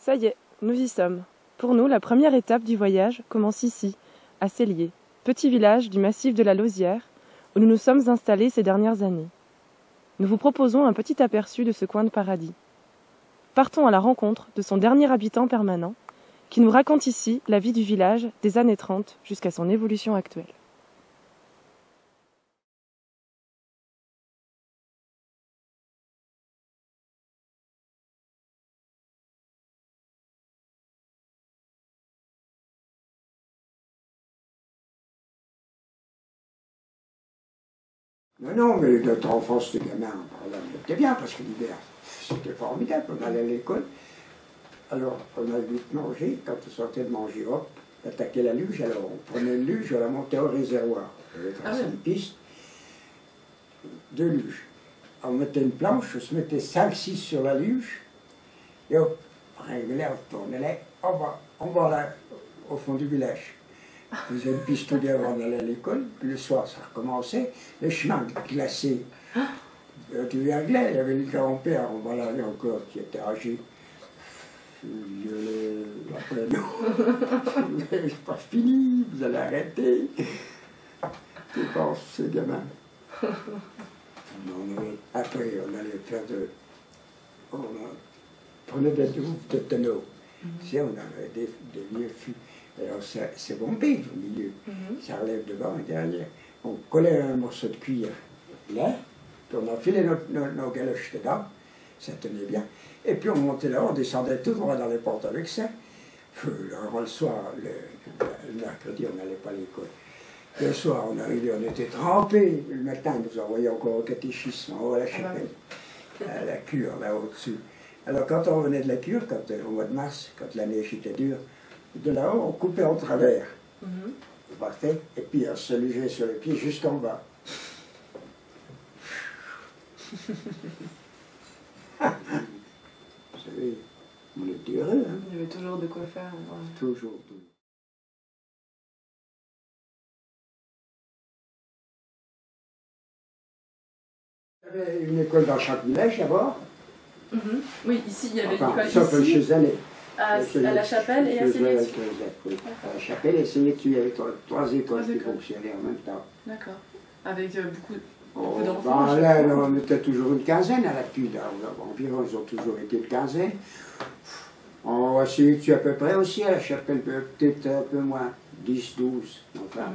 Ça y est, nous y sommes. Pour nous, la première étape du voyage commence ici, à Cellier, petit village du massif de la Lausière, où nous nous sommes installés ces dernières années. Nous vous proposons un petit aperçu de ce coin de paradis. Partons à la rencontre de son dernier habitant permanent, qui nous raconte ici la vie du village des années 30 jusqu'à son évolution actuelle. Non, mais notre enfance de gamin, on était bien, parce que l'hiver, c'était formidable, on allait à l'école. Alors, on a vite mangé, quand on sortait de manger, hop, attaquer la luge, alors on prenait une luge, on la montait au réservoir. On avait tracé une piste, 2 luges. On mettait une planche, on se mettait 5-6 sur la luge, et hop, on allait en bas là, au fond du village. On faisait une piste tout avant d'aller à l'école, puis le soir ça recommençait, les chemins glacés. Du verglas, il y avait le grand-père, on va l'avait encore, qui était âgé. Il gueulait après nous. C'est pas fini, vous allez arrêter. Je pense, ces gamins. Après, on allait faire on prenait des douves de tonneaux. Tu sais, on avait des vieux fûts. Alors, c'est bombé au milieu. Ça relève devant et derrière. On collait un morceau de cuir là, puis on enfilait nos galoches dedans. Ça tenait bien. Et puis on montait là, on descendait tout droit dans les portes avec ça. Alors, le soir, le mercredi, on n'allait pas à l'école. Le soir, on arrivait, on était trempés. Le matin, ils nous envoyaient encore au catéchisme, en haut à la chapelle, à la cure, là au-dessus. Alors, quand on revenait de la cure, au mois de mars, quand la neige était dure, de là-haut, on coupait en travers. On partait, et puis on se lugeait sur les pieds jusqu'en bas. Vous savez, on était heureux. Hein? Il y avait toujours de quoi faire. Ouais. Toujours. Il y avait une école dans chaque village d'abord. Oui, ici, il y avait enfin, l'école sauf ici, chez Allais. à la chapelle et à Cellier. Oui. À la chapelle et Cellier, il y avait 3 écoles qui fonctionnaient en même temps. D'accord. Avec beaucoup Oh, d'enfants. ben là, on était toujours une quinzaine à la CUD. Environ, ils ont toujours été une quinzaine. On va essayer à peu près aussi à la chapelle, peut-être un peu moins, 10, 12. Enfin.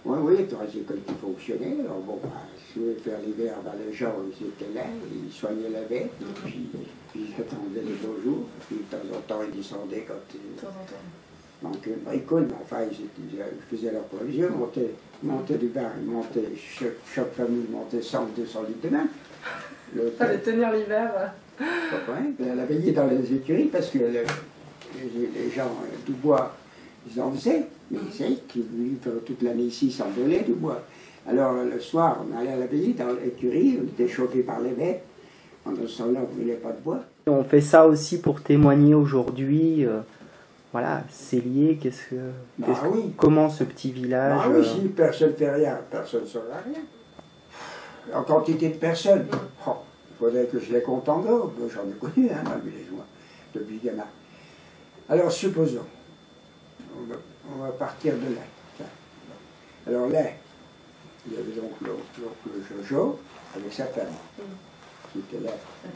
Oui, 3 écoles qui fonctionnaient. Alors bon, ben, si vous voulez faire l'hiver, ben, les gens, ils étaient là, ils soignaient la bête, puis ils attendaient les beaux jours. Puis de temps en temps, ils descendaient quand De temps en temps. donc une bricole, mais enfin, ils faisaient leur provision, montaient du vin, chaque famille montait 100 ou 200 litres de vin. Il fallait tenir l'hiver. Elle a veillé dans les écuries parce que les gens du bois, ils en faisaient, mais ils savaient qu'ils vivent toute l'année ici sans donner du bois. Alors le soir, on allait à la veillée dans l'écurie, on était chauffé par les bêtes. Pendant ce temps-là, on ne voulait pas de bois. On fait ça aussi pour témoigner aujourd'hui. Voilà, Cellier, comment ce petit village... Ah oui, si personne ne fait rien, personne ne saura rien. En quantité de personnes, il faudrait que je les compte encore. J'en ai connu, hein, dans le villageois, depuis gamin. Alors, supposons, on va partir de là. Alors là, il y avait donc l'oncle Jojo avec sa femme, qui était là, à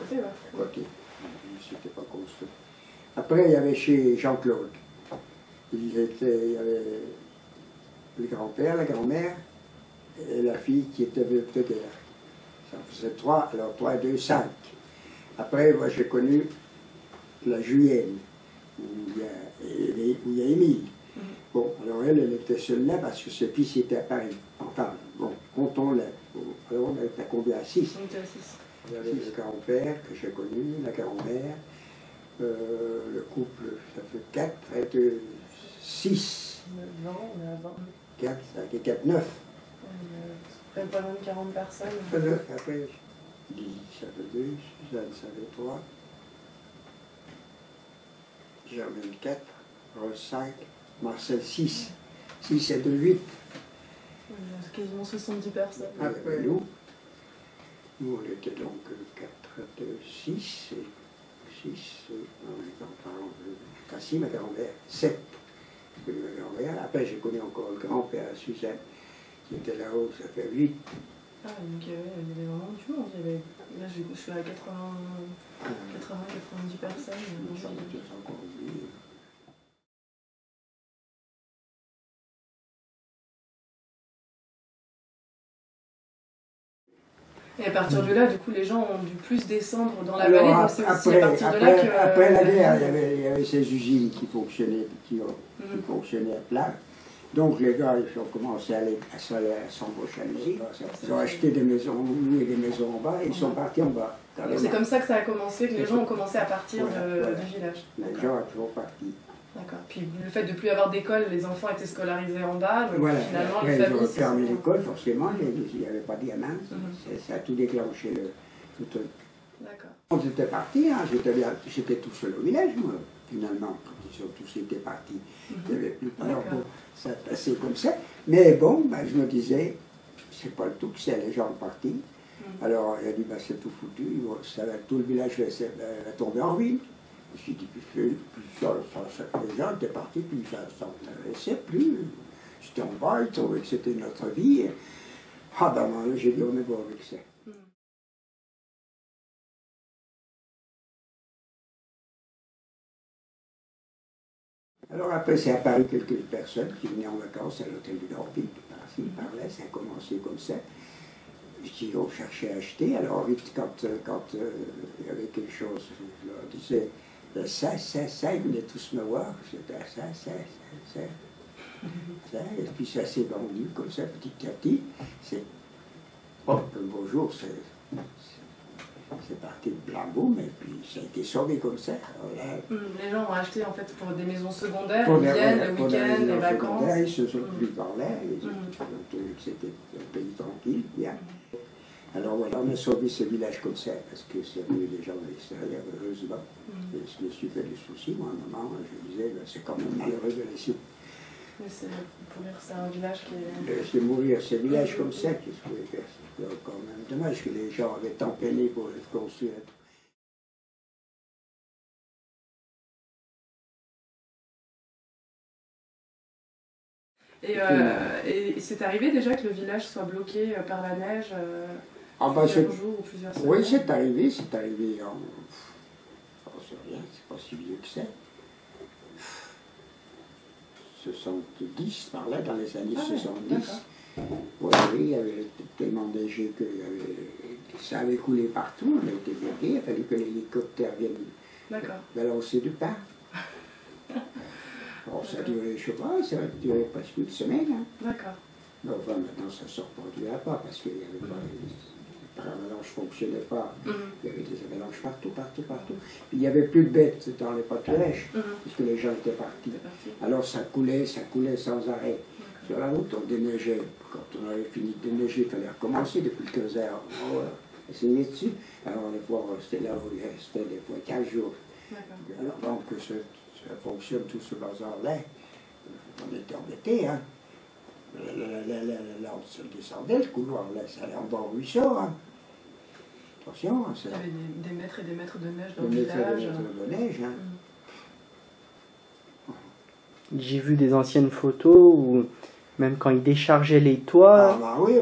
côté. C'était pas construit. Après, il y avait chez Jean-Claude. Il y avait le grand-père, la grand-mère et la fille qui était veuve de guerre. Ça faisait 3, alors 3 et 2, 5. Après, moi, j'ai connu la Julienne, où il y a Émile. Bon, alors elle était seule là parce que ses fils étaient à Paris. Enfin, bon, comptons-les. Alors, on était à combien? À 6. On était à 6. Il y avait le grand-père que j'ai connu, la grand-mère. Le couple, ça fait 4, et 2, 6. 20, on est à 20. 4, ça fait 4, 9. On est pas loin de 40 personnes. 9, après, 10, ça fait 2, Suzanne, ça fait 3. Germaine 4, Rose 5, Marcel 6. 6 et 2, 8. On a quasiment 70 personnes. Après nous on était donc 4, 2, 6, et 6, Cassie, ma grand-mère, 7. J'ai connu ma grand-mère. Après, j'ai connu encore le grand-père, Suzanne, qui était là-haut, ça fait 8. Ah, donc il y avait vraiment du monde. Là, je suis à 90 personnes. Et à partir de là, du coup, les gens ont dû plus descendre dans la vallée. Donc c'est aussi à partir de là que... Après la guerre, il y avait ces usines qui fonctionnaient à plat. Donc les gars, ils ont commencé à aller s'embaucher à l'usine. Ils ont acheté des maisons, loué des maisons en bas et ils sont partis en bas. C'est comme ça que ça a commencé, que les gens ont commencé à partir du village. Les gens sont toujours partis. D'accord. Puis le fait de ne plus avoir d'école, les enfants étaient scolarisés en bas, donc voilà. finalement les familles... Ils ont fermé l'école, forcément, il n'y avait pas de gamins. Ça a tout déclenché, le truc. D'accord. On était partis, hein, j'étais tout seul au village, moi, finalement, quand ils ont tous été partis. Il n'y avait plus de temps pour ça passait comme ça. Mais bon, ben, je me disais, c'est pas le tout que c'est, les gens sont partis. Alors il a dit, ben, c'est tout foutu, tout le village va tomber en ruine. Je me suis dit, les gens étaient partis, puis ça ne s'intéressait plus. J'étais en bas, ils trouvaient que c'était notre vie. Ah ben moi, j'ai dit, on est bon avec ça. Alors après, c'est apparu quelques personnes qui venaient en vacances à l'hôtel du Dorpi, ils parlaient, ça a commencé comme ça. Qui ont cherché à acheter, alors vite, quand il y avait quelque chose, je leur disais, ça, ils venaient tous me voir, c'était ça, et puis ça s'est vendu comme ça, petit à petit. Un beau jour, c'est parti de blanc boum, et puis ça a été sauvé comme ça. Les gens ont acheté en fait pour des maisons secondaires, ils viennent le week-end, les vacances. Ils se sont pris par là, ils ont trouvé que c'était un pays tranquille, bien. Alors voilà, on a sauvé ce village comme ça, parce que c'est venu des gens de l'extérieur, heureusement. Et je me suis fait des soucis, moi, à un moment, je disais, ben, c'est quand même malheureux de laisser. Mais c'est un village qui est... Laisser mourir ce village comme ça, qu'est-ce que je pouvais faire? C'est quand même dommage que les gens avaient tant peiné pour le construire. Et c'est arrivé déjà que le village soit bloqué par la neige plusieurs jours ou plusieurs semaines? Oui, c'est arrivé en... Je ne sais rien, c'est pas si vieux que ça. 70, par là, dans les années 70. Oui, il y avait tellement neigé que ça avait coulé partout, on a été bloqué, il a fallu que l'hélicoptère vienne balancer du pain. Bon, ça a duré, je sais pas, ça a duré presque une semaine. Hein. D'accord. Mais enfin, maintenant, ça ne se reproduira pas, parce qu'il y avait pas... Les avalanches ne fonctionnaient pas. Il y avait des avalanches partout. Il n'y avait plus de bêtes dans les pâturages, puisque les gens étaient partis. Alors ça coulait sans arrêt. Sur la route, on déneigeait. Quand on avait fini de déneiger, il fallait recommencer depuis 15 heures. On essayait dessus. Alors les fois, c'était là où il restait des fois 15 jours. Alors donc, ça fonctionne tout ce bazar-là. On était embêtés, hein. Là, on se descendait, le couloir, là, ça allait en bas au ruisseau. Hein. Attention. Il y avait des mètres et des mètres de neige dans le village. Des mètres de neige. Hein. J'ai vu des anciennes photos où, même quand ils déchargeaient les toits,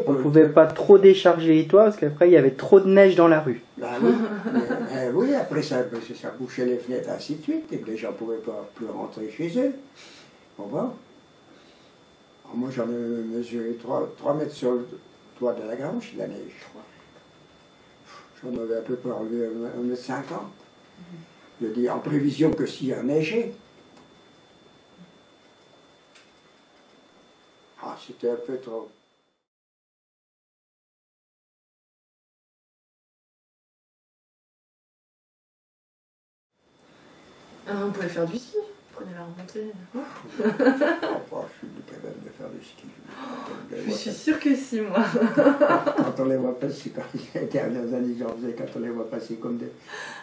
on ne pouvait pas trop décharger les toits parce qu'après il y avait trop de neige dans la rue. Oui, après ça bouchait les fenêtres, ainsi de suite, et les gens ne pouvaient pas plus rentrer chez eux. On voit. Moi, j'en ai mesuré 3 mètres sur le toit de la grange, la neige. J'en avais à peu près enlevé 1,50 m. Je dis, en prévision que s'il y a neigé. Ah, c'était un peu trop. On pouvait faire du ski. Prenez la remontée. Je suis capable de faire du ski. Je suis sûre que si, moi. Quand on les voit passer, quand les dernières années, j'en faisais, quand on les voit passer comme des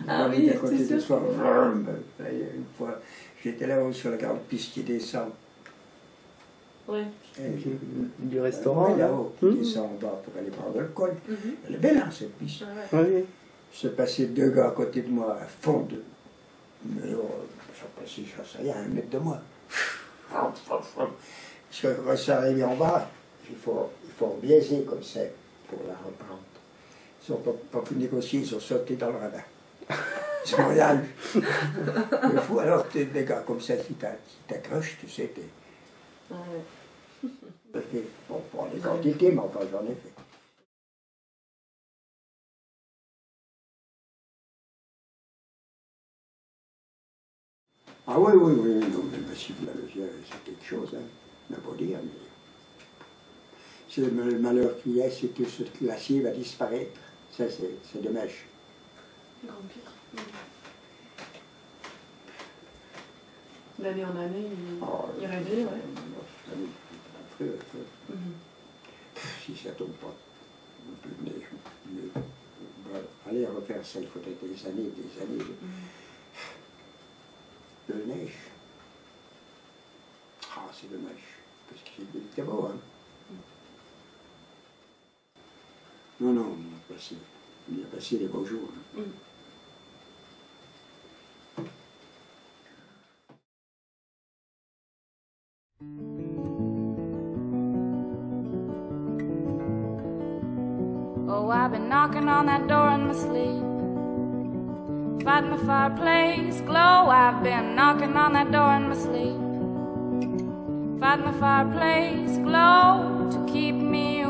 à côté de soi. Une fois, j'étais là-haut sur la grande piste qui descend. Oui. Du restaurant, là-haut, qui descend en bas pour aller prendre le col. Elle est belle, hein, cette piste. Oui. Se passait 2 gars à côté de moi, à fond Mais ça passait, ça sais, à 1 mètre de moi. Parce que quand c'est arrivé en bas, il faut biaiser comme ça pour la reprendre. Ils n'ont pas pu négocier, ils ont sauté dans le radar. Ils n'ont rien eu. Le fou, alors des gars comme ça qui t'accrochent, tu sais, t'es... Bon, pour les quantités, mais enfin j'en ai fait. Ah oui, non, mais le massif de la Lausière, c'est quelque chose, hein. On n'a pas dire, mais... C'est le malheur qu'il y a, c'est que ce glacier va disparaître. Ça, c'est dommage. Grand pic. D'année en année, il réduit, ouais. Si ça tombe pas, un peu de neige, mais aller refaire ça, il faudrait des années de neige. Ah, c'est dommage, parce qu'il était beau, hein. Non, on a passé les beaux jours. Hein. Oh, I've been knocking on that door in my sleep, fighting the fireplace glow. I've been knocking on that door in my sleep, fighting the fireplace glow to keep me